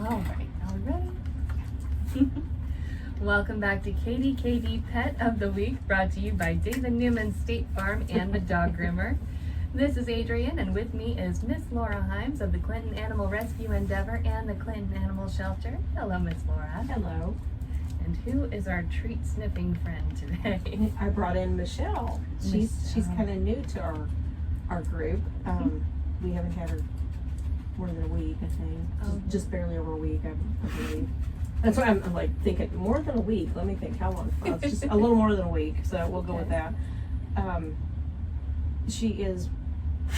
All right, are we ready? Welcome back to KDKD Pet of the Week, brought to you by David Newman State Farm and the Dog Groomer. This is Adrianne, and with me is Miss Laura Himes of the Clinton Animal Rescue Endeavor and the Clinton Animal Shelter. Hello, Miss Laura. Hello. And who is our treat sniffing friend today? I brought in Michelle. She's kind of new to our group. We haven't had her more than a week, I think. Oh. Just barely over a week, I believe. That's why I'm like thinking more than a week. Let me think how long. Well, it's just a little more than a week, so we'll go with that. She is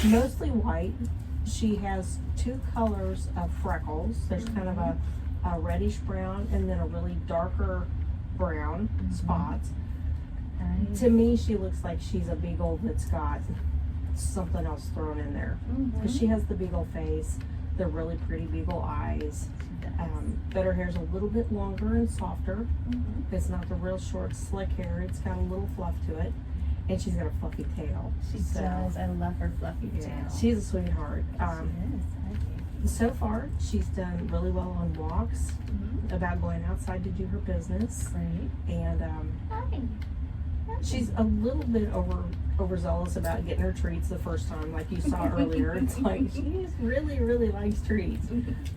mostly white. She has two colors of freckles. There's kind of a reddish brown and then a really darker brown spots. To me, she looks like she's a beagle that's got something else thrown in there. Because she has the beagle face, the really pretty beagle eyes. But her hair's a little bit longer and softer. It's not the real short, slick hair. It's got a little fluff to it. And she's got a fluffy tail. She does. I love her fluffy tail. She's a sweetheart. She is. So far, she's done really well on walks, about going outside to do her business. Great. And she's a little bit overzealous about getting her treats the first time, like you saw earlier. It's like she really likes treats.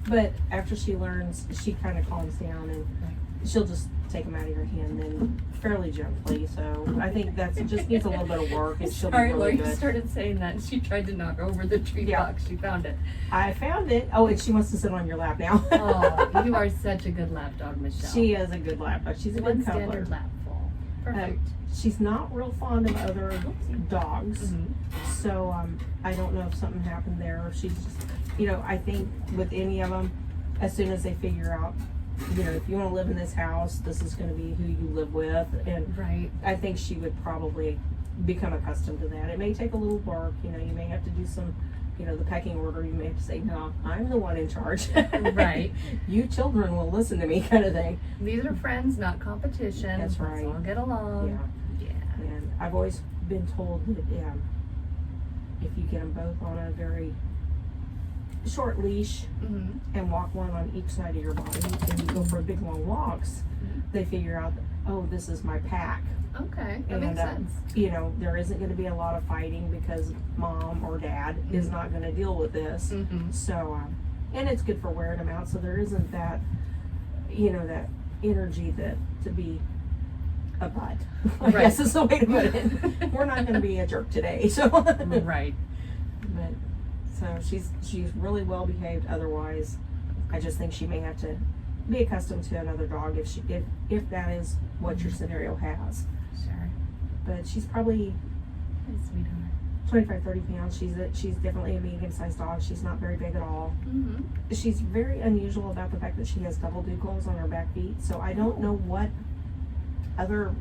But after she learns, she kind of calms down and she'll just take them out of your hand and fairly gently. So I think that just needs a little bit of work and she'll be really good. You started saying that and she tried to knock over the treat box. She found it. I found it. Oh, and she wants to sit on your lap now. Oh, you are such a good lap dog, Michelle. She is a good lap dog. She's a good coupler. Standard lapful. Perfect. She's not real fond of other dogs, so I don't know if something happened there. Or she's just, I think with any of them, as soon as they figure out, if you want to live in this house, this is going to be who you live with, and I think she would probably become accustomed to that. It may take a little work. You may have to do some, the pecking order. You may have to say, no, I'm the one in charge. Right. You children will listen to me, kind of thing. These are friends, not competition. That's right. Let's all get along. Yeah. And I've always been told that if you get them both on a very short leash and walk one on each side of your body and you go for big long walks, they figure out that, oh, this is my pack. Okay, that makes sense. There isn't going to be a lot of fighting because mom or dad is not going to deal with this. So, and it's good for wearing them out, so there isn't that, that energy to be a butt. I guess is the way to put it. We're not going to be a jerk today, so. Right. But so she's really well behaved. Otherwise, I just think she may have to be accustomed to another dog if that is what your scenario has. Sure. But she's probably 25, 30 pounds. She's definitely a medium-sized dog. She's not very big at all. She's very unusual about the fact that she has double dew claws on her back feet. So I don't know what other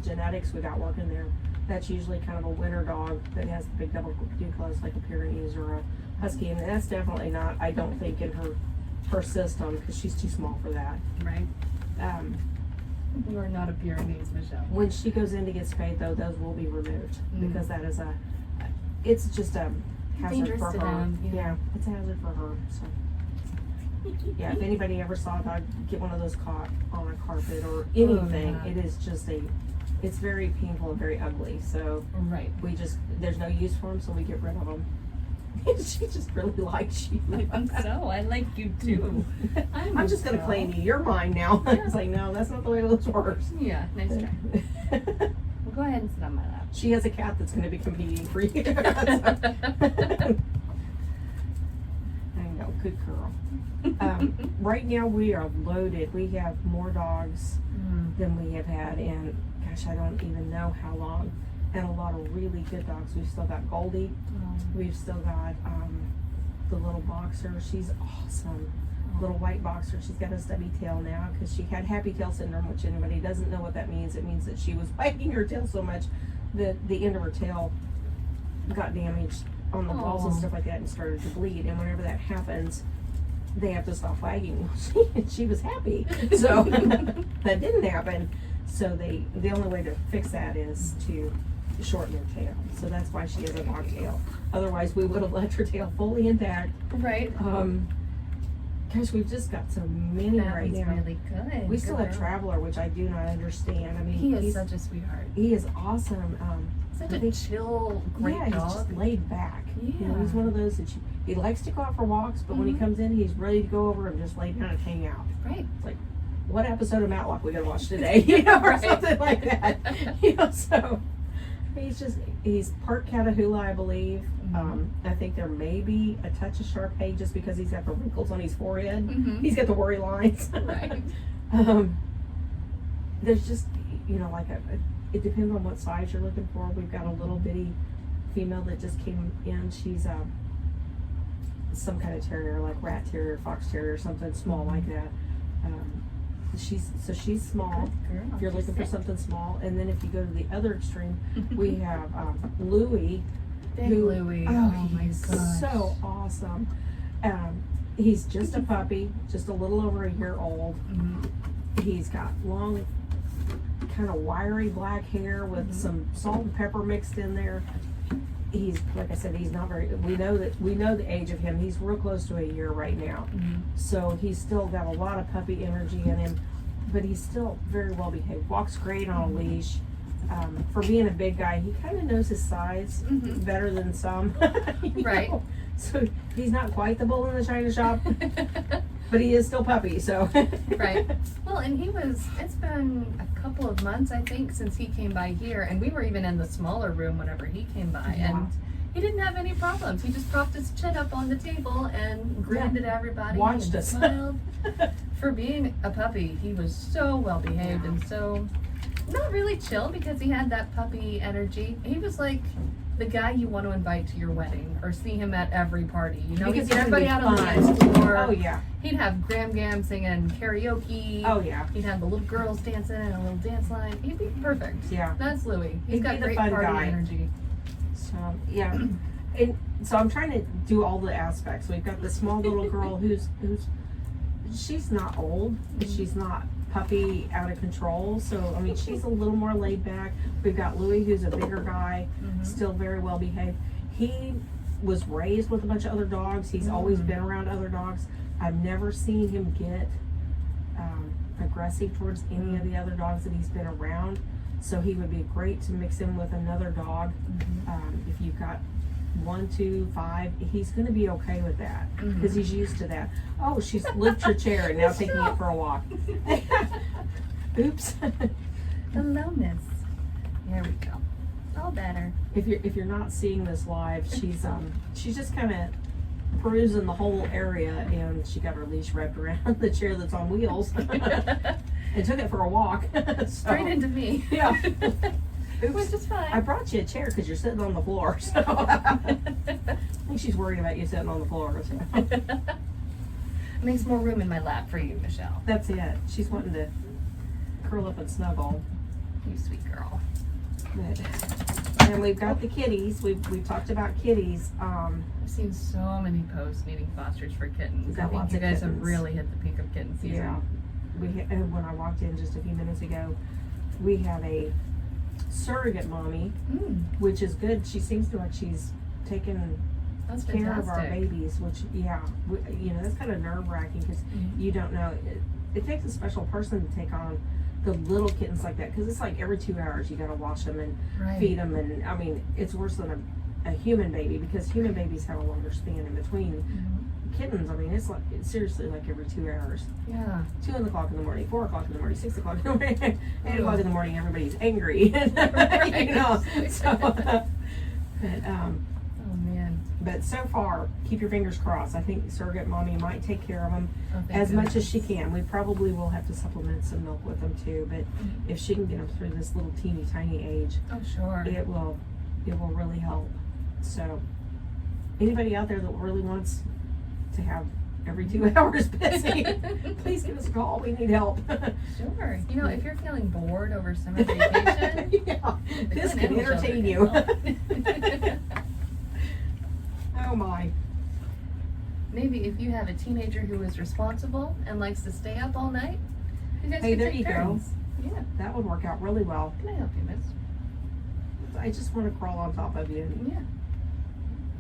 genetics we got working there. That's usually kind of a winter dog that has the big double dew claws like a Pyrenees or a Husky, and that's definitely not, I don't think, in her system, because she's too small for that. Right. You are not a Pyrenees, Michelle. When she goes in to get spayed, though, those will be removed because that is it's just a hazard dangerous for to her. them, Yeah, it's a hazard for her. So. Yeah, if anybody ever saw a dog get one of those caught on a carpet or anything, it is just it's very painful and very ugly. So there's no use for them, so we get rid of them. She just really likes you. I think so. I like you too. I'm just going to claim you. You're mine now. It's like, no, that's not the way this works. Yeah, nice try. Well, go ahead and sit on my lap. She has a cat that's going to be competing for you. I know, good girl. Right now we are loaded. We have more dogs than we have had in, gosh, I don't even know how long. And a lot of really good dogs. We've still got Goldie. We've still got the little boxer. She's awesome. Little white boxer. She's got a stubby tail now because she had happy tail syndrome, which anybody doesn't know what that means. It means that she was wagging her tail so much that the end of her tail got damaged on the balls and stuff like that and started to bleed. And whenever that happens, they have to stop wagging. She was happy. So that didn't happen. So the only way to fix that is to shorten her tail. So that's why she has a long tail. Otherwise, we would have left her tail fully intact. Right. Gosh, we've just got so many right That's now. really good. We still Good have girl. Traveler, which I do not understand. I mean, He is he's such a sweetheart. he is awesome. Such I a think- chill, great yeah, dog. he's just laid back. You know, Yeah. he's one of those that he likes to go out for walks, but when he Mhm. comes in, he's ready to go over and just lay down and hang out. Right. It's like, what episode of Matlock we gonna watch today? You know, or Right. something like that. You know, so he's part Catahoula, I believe. Mhm. I think there may be a touch of Shar-Pei just because he's got the wrinkles on his forehead. Mhm. He's got the worry lines. Right. There's just, you know, like it depends on what size you're looking for. We've got a little bitty female that just came in. She's some kind of terrier, like rat terrier, fox terrier, something small like that. She's small. Good girl. If you're looking for She's something small, and then if you go to the other extreme, we have Louie. Big Louie. Oh my he's gosh. so awesome. He's just a puppy, just a little over a year old. Mhm. He's got long, kind of wiry black hair with some salt and pepper mixed in there. He's, like I said, he's not very. We know the age of him. He's real close to a year right now, Mhm. so he's still got a lot of puppy energy in him. But he's still very well behaved. Walks great on a leash. For being a big guy, he kind of knows his size Mhm. better than some. you Right. know? So he's not quite the bull in the china shop, but he is still puppy. So Right. Well, and it's been a couple of months, I think, since he came by here, and we were even in the smaller room whenever he came by, Yeah. and he didn't have any problems. He just propped his chin up on the table and grinned at everybody Watched and us. smiled. For being a puppy, he was so well behaved Yeah. and so not really chill because he had that puppy energy. He was like the guy you want to invite to your wedding or see him at every party. You know, Because he'd get he would everybody be out on the fun. dance floor. Oh yeah. He'd have Graham Gam singing karaoke. Oh yeah. He'd have the little girls dancing and a little dance line. He'd be perfect. Yeah. That's Louie. He'd He's got be the great fun party guy. energy. So yeah. And so I'm trying to do all the aspects. We've got the small little girl who's she's not old, but she's not puppy out of control. So I mean, she's a little more laid back. We've got Louie, who's a bigger guy, Mhm. still very well behaved. He was raised with a bunch of other dogs. He's always been around other dogs. I've never seen him get aggressive towards any of the other dogs that he's been around. So he would be great to mix in with another dog. If you've got 1, 2, 5, he's going to be okay with that because he's used to that. Oh, she's lifted her chair and now taking it for a walk. Oops. Aloneness. There we go. All better. If you're not seeing this live, she's just kind of perusing the whole area, and she got her leash wrapped around the chair that's on wheels and took it for a walk. Straight into me. Yeah. Which is I fine. brought you a chair because you're sitting on the floor. So I think she's worried about you sitting on the floor. So. Makes more room in my lap for you, Michelle. That's it. She's wanting to curl up and snuggle. You sweet girl. But, and we've got the kitties. We've talked about kitties. I've seen so many posts needing fosters for kittens. We've I got think lots you of guys have kittens. really hit the peak of kitten season. Yeah. And when I walked in just a few minutes ago, we have a surrogate mommy, which is good. She seems to like she's taken That's care fantastic. of our babies, which that's kind of nerve wracking because you don't know. It takes a special person to take on the little kittens like that because it's like every 2 hours you got to wash them and Right. feed them, and I mean it's worse than a human baby because human babies have a longer span in between. Kittens, I mean it's seriously like every 2 hours. Yeah. 2 o'clock in the morning, 4 o'clock in the morning, 6 o'clock in the morning, 8 o'clock in the morning, everybody's angry. Right. You know, so, Oh man. but so far, keep your fingers crossed. I think surrogate mommy might take care of them Oh, thank as much as goodness. she can. We probably will have to supplement some milk with them too, but if she can get them through this little teeny tiny age, Oh sure. it will really help. So, anybody out there that really wants to have every 2 hours busy, please give us a call. We need help. Sure. You know, if you're feeling bored over summer vacation, Yeah, this an can animal shelter entertain can you. help. Oh my. Maybe if you have a teenager who is responsible and likes to stay up all night, you guys Hey, can there take you go. turns. Yeah. That would work out really well. Can I help you, miss? I just want to crawl on top of you and Yeah.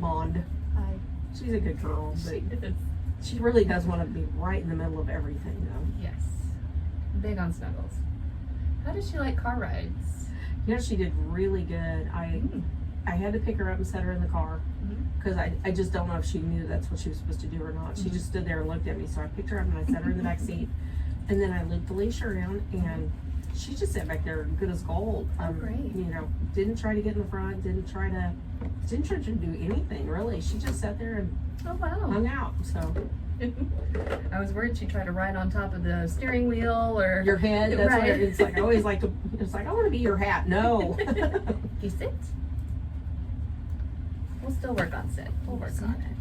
bond. Hi. She's a good girl, but She is. She really does want to be right in the middle of everything, though. Yes. Big on snuggles. How does she like car rides? You know, she did really good. I had to pick her up and set her in the car because I just don't know if she knew that's what she was supposed to do or not. She just stood there and looked at me, so I picked her up and I set her in the back seat, and then I looped the leash around, and she just sat back there good as gold. Great. You know, didn't try to get in the front, didn't try to do anything really. She just sat there and hung out. So I was worried she'd try to ride on top of the steering wheel or your head. That's right. what it's like. I always like to. It's like I want to be your hat. No. You sit. We'll still work on sit. We'll work on it.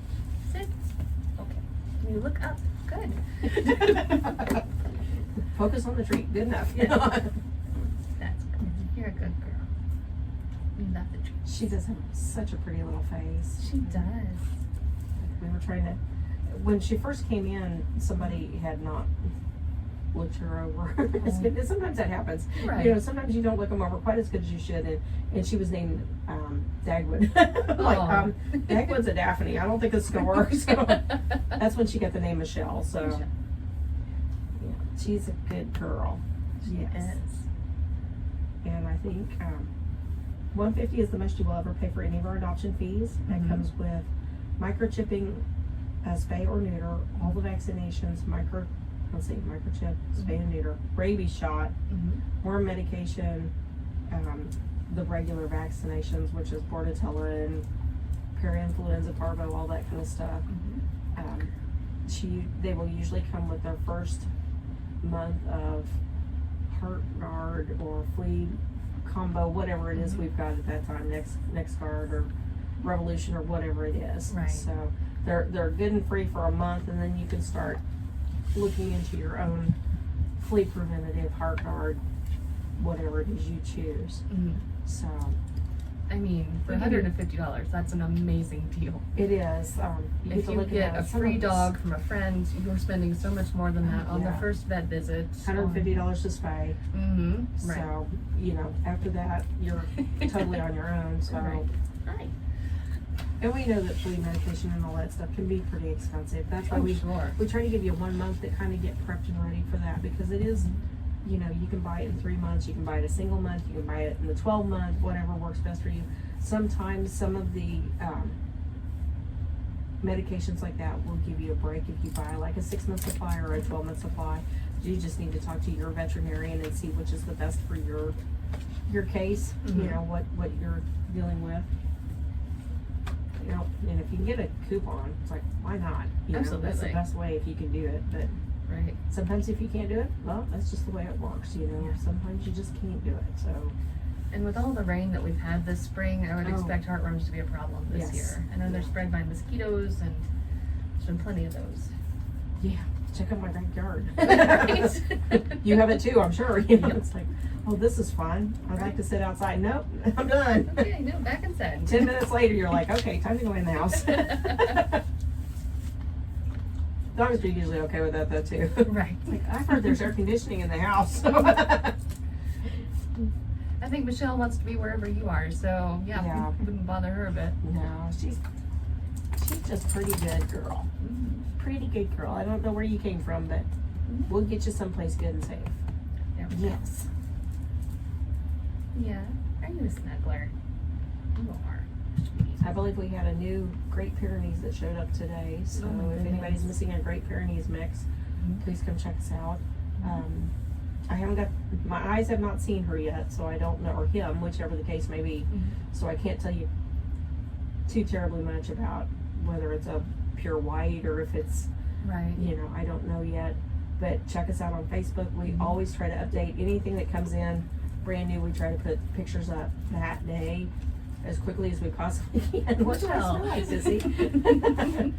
Sit. Okay. You look up. Good. Focus on the treat. Good enough. Yes. That's good. You're a good girl. You love the treat. She does have such a pretty little face. She does. We were trying to. When she first came in, somebody had not looked her over as good. And sometimes that happens. Right. You know, sometimes you don't look them over quite as good as you should. And she was named Dagwood. Dagwood's a Daphne. I don't think it's gonna work. So that's when she got the name Michelle. So yeah, she's a good girl. She is. And I think $150 is the most you will ever pay for any of our adoption fees. That comes with microchipping, spay or neuter, all the vaccinations, microchip, spay and neuter, rabies shot, worm medication, the regular vaccinations, which is Bordetella and parainfluenza, parvo, all that kind of stuff. They will usually come with their first month of heart guard or flea combo, whatever it is we've got at that time, next guard or revolution or whatever it is. Right. So they're good and free for a month, and then you can start looking into your own flea preventative, heart guard, whatever it is you choose. So I mean, for $150, that's an amazing deal. it is. If you get a free dog from a friend, you're spending so much more than that on the first vet visit. $150 to spay. Right. So, you know, after that, you're totally on your own. So, Right. and we know that flea medication and all that stuff can be pretty expensive. That's why we try to give you 1 month to kind of get prepped and ready for that, because it is, you know, you can buy it in 3 months, you can buy it a single month, you can buy it in the 12 month, whatever works best for you. Sometimes some of the medications like that will give you a break if you buy like a 6-month supply or a 12-month supply. You just need to talk to your veterinarian and see which is the best for your case, you know, what you're dealing with. You know, and if you can get a coupon, it's like, why not? You know, that's the best way if you can do it. But sometimes if you can't do it, well, that's just the way it works, you know. Sometimes you just can't do it. So, and with all the rain that we've had this spring, I would expect heartworms to be a problem this year. I know they're spread by mosquitoes, and there's been plenty of those. Yeah, check out my backyard. Right. You have it too, I'm sure. You know, it's like, oh, this is fun. I'd like to sit outside. Nope, I'm done. Okay, no, back inside. 10 minutes later, you're like, okay, time to go in the house. Dogs are usually okay with that though too. Right. Like, I've heard there's air conditioning in the house. I think Michelle wants to be wherever you are, so yeah. Wouldn't bother her a bit. No, she's just pretty good girl. Pretty good girl. I don't know where you came from, but we'll get you someplace good and safe. Yes. Yeah. Are you a snuggler? You are. I believe we had a new Great Pyrenees that showed up today, so if anybody's missing a Great Pyrenees mix, please come check us out. My eyes have not seen her yet, so I don't know, or him, whichever the case may be. So I can't tell you too terribly much about whether it's a pure white or if it's, you know, I don't know yet. But check us out on Facebook. We always try to update anything that comes in brand new. We try to put pictures up that day as quickly as we possibly can. Which is nice, Sissy.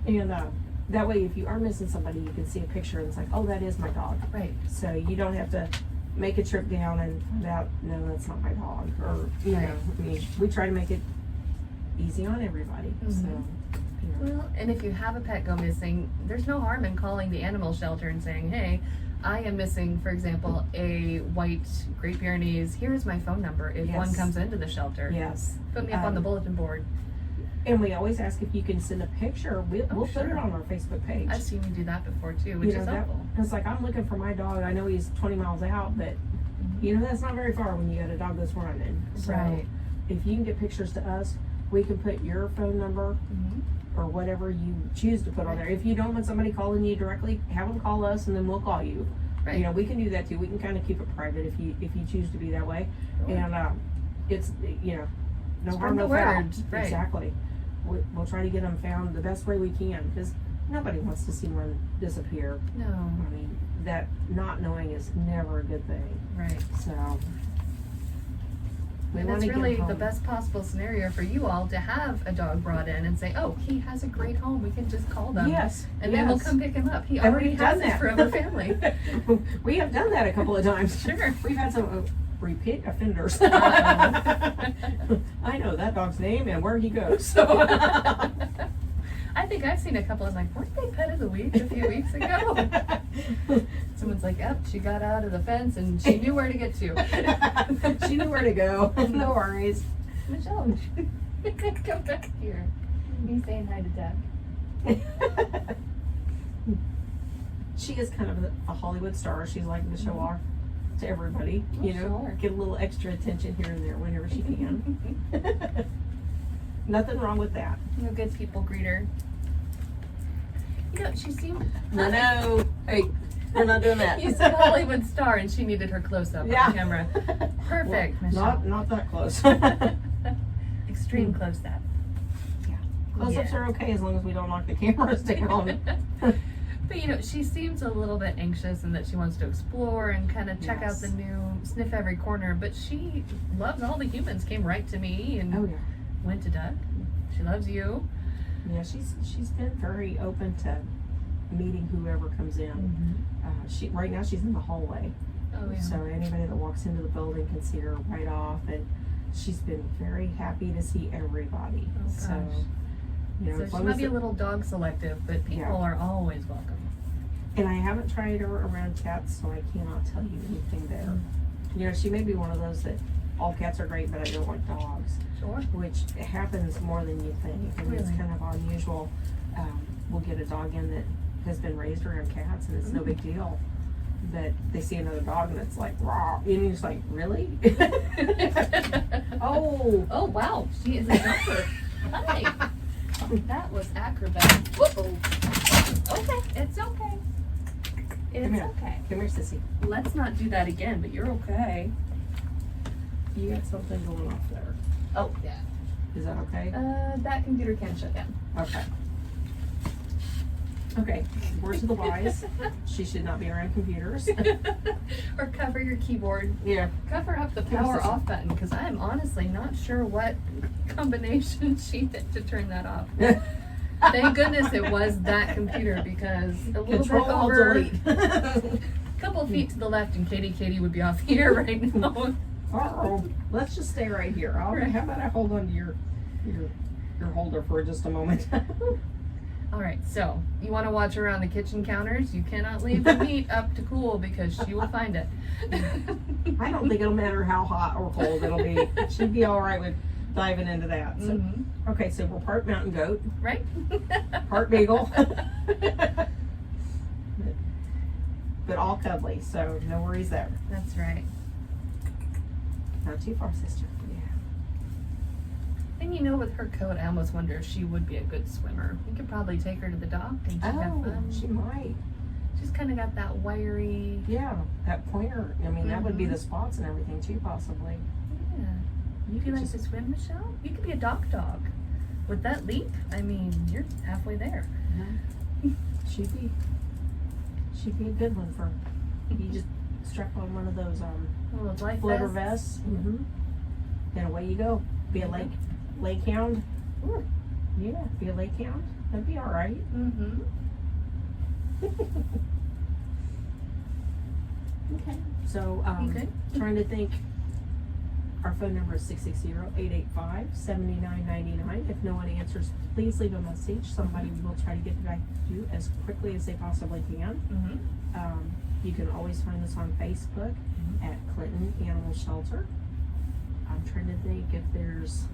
And that way, if you are missing somebody, you can see a picture and it's like, oh, that is my dog. Right. So you don't have to make a trip down and find out, no, that's not my dog. Or, you know, I mean, we try to make it easy on everybody. So, you know. Well, and if you have a pet go missing, there's no harm in calling the animal shelter and saying, hey, I am missing, for example, a white Great Pyrenees. Here's my phone number if one comes into the shelter. Yes. Put me up on the bulletin board. And we always ask if you can send a picture. We'll put it on our Facebook page. I've seen you do that before too, which is helpful. It's like, I'm looking for my dog. I know he's 20 miles out, but that's not very far when you got a dog that's running. So Right. if you can get pictures to us, we can put your phone number or whatever you choose to put on there. If you don't want somebody calling you directly, have them call us and then we'll call you. Right. We can do that too. We can kind of keep it private if you choose to be that way. Sure. And it's no Spread harm, the no foul. word. Right. Exactly. We'll try to get them found the best way we can, because nobody wants to see one disappear. No. I mean, that not knowing is never a good thing. Right. So And it's really the best possible scenario for you all to have a dog brought in and say, oh, he has a great home. We can just call them. Yes. And then we'll come pick him up. He And already we've has done his that. forever family. We have done that a couple of times. Sure. We've had some repeat offenders. Uh-oh. I know that dog's name and where he goes. So. I think I've seen a couple. I was like, weren't they pet of the week a few weeks ago? Someone's like, yep, she got out of the fence and she knew where to get to. She knew where to go. No worries. Michelle, come back here. You saying hi to Dad. She is kind of a Hollywood star. She's like to show off to everybody. Oh, sure. Get a little extra attention here and there whenever she can. Nothing wrong with that. No good people greeter. She seemed. No. Hey, we're not doing that. You said Hollywood star, and she needed her close up on camera. Perfect, Well, Michelle. not that close. Extreme close up. Yeah. Close-ups are okay as long as we don't knock the cameras down. But she seems a little bit anxious and that she wants to explore and kind of check out the new, sniff every corner. But she loves all the humans. Came right to me and went to Doug. She loves you. Yeah, she's been very open to meeting whoever comes in. Right now she's in the hallway. Oh yeah. So anybody that walks into the building can see her right off, and she's been very happy to see everybody. Oh, gosh. So So she might be a little dog selective, but people are always welcome. And I haven't tried her around cats, so I cannot tell you anything there. She may be one of those that all cats are great, but I don't like dogs. Sure. Which happens more than you think, and it's kind of unusual. We'll get a dog in that has been raised around cats, and it's no big deal. But they see another dog, and it's like, raw. And you're just like, really? Oh, wow. She is a jumper. Hi. That was acrobat. Whoa. Okay, it's okay. It's okay. Come here, sissy. Let's not do that again, but you're okay. You got something going off there. Oh, yeah. Is that okay? That computer can shut down. Okay. Okay, words to the wise. She should not be around computers. Or cover your keyboard. Yeah. Cover up the power off button, because I am honestly not sure what combination she hit to turn that off. Thank goodness it was that computer, because a little bit over, Delete. couple feet to the left, and KDKD would be off here right now. Uh-oh. Let's just stay right here. How about I hold on to your holder for just a moment? All right, so you want to watch around the kitchen counters. You cannot leave the meat up to cool because she will find it. I don't think it'll matter how hot or cold it'll be. She'd be all right with diving into that. So, okay, so we're part mountain goat, right? part beagle, but all cuddly. So no worries there. That's right. Not too far, sister. Yeah. And with her coat, I almost wonder if she would be a good swimmer. We could probably take her to the dock and she'd have fun. She might. She's kind of got that wiry. Yeah, that pointer. I mean, that would be the spots and everything too, possibly. Yeah. You could like to swim, Michelle? You could be a dock dog. With that leap, I mean, you're halfway there. She'd be a good one for. You just strap on one of those life floater vests. And away you go. Be a lakehound. Yeah, be a lakehound. That'd be all right. Okay. So trying to think. Our phone number is 660-885-7999. If no one answers, please leave a message. Somebody will try to get back to you as quickly as they possibly can. You can always find us on Facebook at Clinton Animal Shelter. I'm trying to think if there's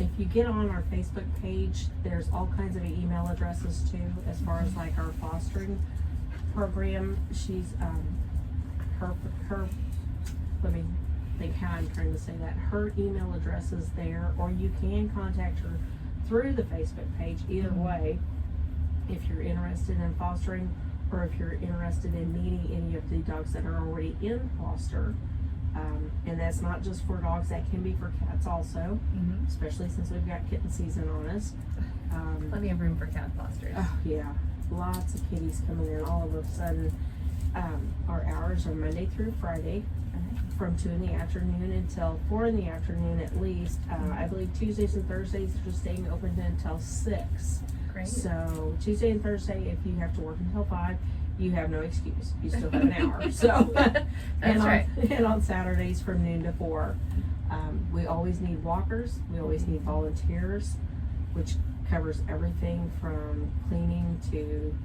if you get on our Facebook page, there's all kinds of email addresses too, as far as like our fostering program. She's, her, let me think how I'm trying to say that. Her email address is there, or you can contact her through the Facebook page. Either way, if you're interested in fostering, or if you're interested in meeting any of the dogs that are already in foster. And that's not just for dogs, that can be for cats also, especially since we've got kitten season on us. Plenty of room for cat fosters. Oh yeah, lots of kitties coming in all of a sudden. Our hours are Monday through Friday from 2 in the afternoon until 4 in the afternoon at least. I believe Tuesdays and Thursdays are staying open until 6. Great. So Tuesday and Thursday, if you have to work until 5, you have no excuse. You still have an hour. So That's right. And on Saturdays from noon to 4. We always need walkers. We always need volunteers, which covers everything from cleaning to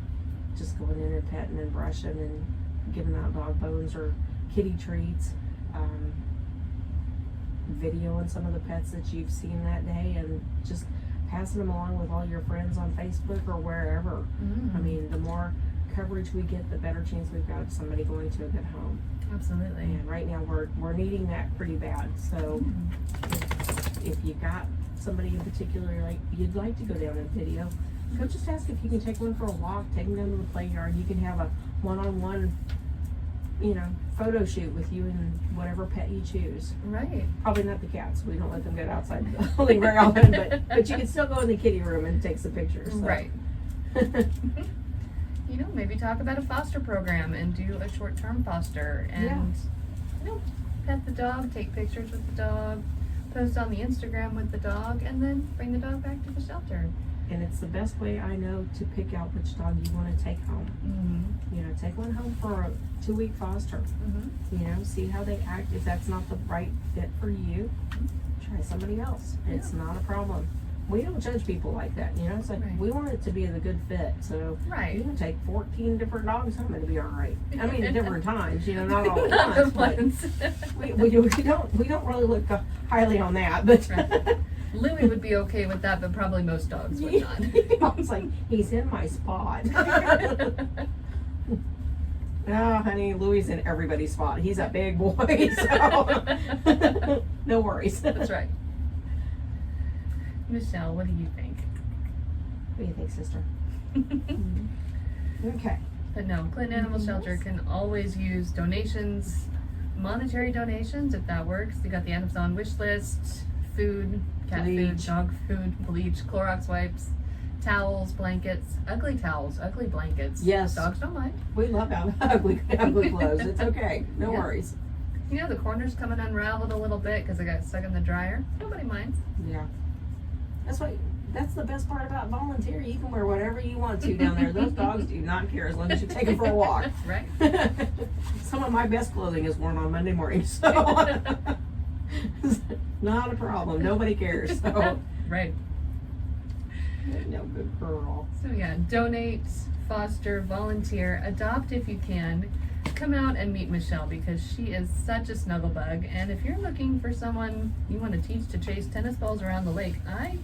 just going in and petting and brushing and giving out dog bones or kitty treats. Videoing some of the pets that you've seen that day and just passing them along with all your friends on Facebook or wherever. I mean, the more coverage we get, the better chance we've got of somebody going to a good home. Absolutely. And right now we're needing that pretty bad. So if you got somebody in particular like you'd like to go down and video, go just ask if you can take one for a walk, take them down to the playground. You can have a one-on-one, photo shoot with you and whatever pet you choose. Right. Probably not the cats. We don't let them get outside the building very often, but you can still go in the kitty room and take some pictures. So. Right. Maybe talk about a foster program and do a short-term foster and, pet the dog, take pictures with the dog, post on the Instagram with the dog, and then bring the dog back to the shelter. And it's the best way I know to pick out which dog you want to take home. Take one home for a 2-week foster. See how they act. If that's not the right fit for you, try somebody else. It's not a problem. We don't judge people like that, It's like we want it to be the good fit. So you can take 14 different dogs home and it'll be all right. I mean, at different times, not all at once. We don't really look highly on that, but. Louie would be okay with that, but probably most dogs would not. I was like, he's in my spot. Oh, honey, Louie's in everybody's spot. He's a big boy, so no worries. That's right. Michelle, what do you think? What do you think, sister? Okay. But no, Clinton Animal Shelter can always use donations, monetary donations, if that works. They got the Amazon wish list, food, cat food, dog food, bleach, Clorox wipes, towels, blankets, ugly towels, ugly blankets. Yes. Dogs don't mind. We love ugly clothes. It's okay. No worries. The corners coming unraveled a little bit because I got stuck in the dryer. Nobody minds. Yeah. That's the best part about volunteer. You can wear whatever you want to down there. Those dogs do not care as long as you take them for a walk. Right. Some of my best clothing is worn on Monday morning, so not a problem. Nobody cares. So right. No, good girl. So donate, foster, volunteer, adopt if you can. Come out and meet Michelle because she is such a snuggle bug. And if you're looking for someone you want to teach to chase tennis balls around the lake, I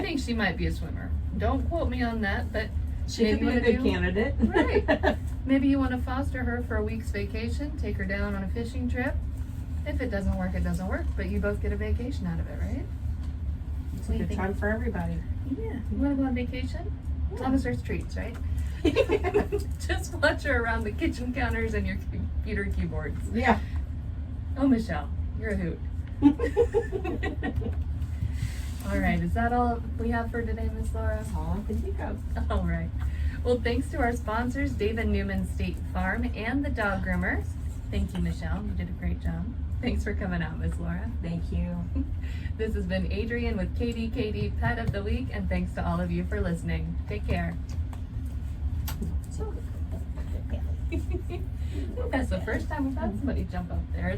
think she might be a swimmer. Don't quote me on that, but she could be a good candidate. Right. Maybe you want to foster her for a week's vacation, take her down on a fishing trip. If it doesn't work, it doesn't work, but you both get a vacation out of it, right? It's a good time for everybody. Yeah. You want to go on vacation? As long as there's treats, right? Just watch her around the kitchen counters and your computer keyboards. Yeah. Oh, Michelle, you're a hoot. All right, is that all we have for today, Miss Laura? That's all I can think of. All right. Well, thanks to our sponsors, David Newman State Farm and the Dog Groomers. Thank you, Michelle. You did a great job. Thanks for coming out, Miss Laura. Thank you. This has been Adrianne with KDKD Pet of the Week, and thanks to all of you for listening. Take care. That's the first time we've had somebody jump up there.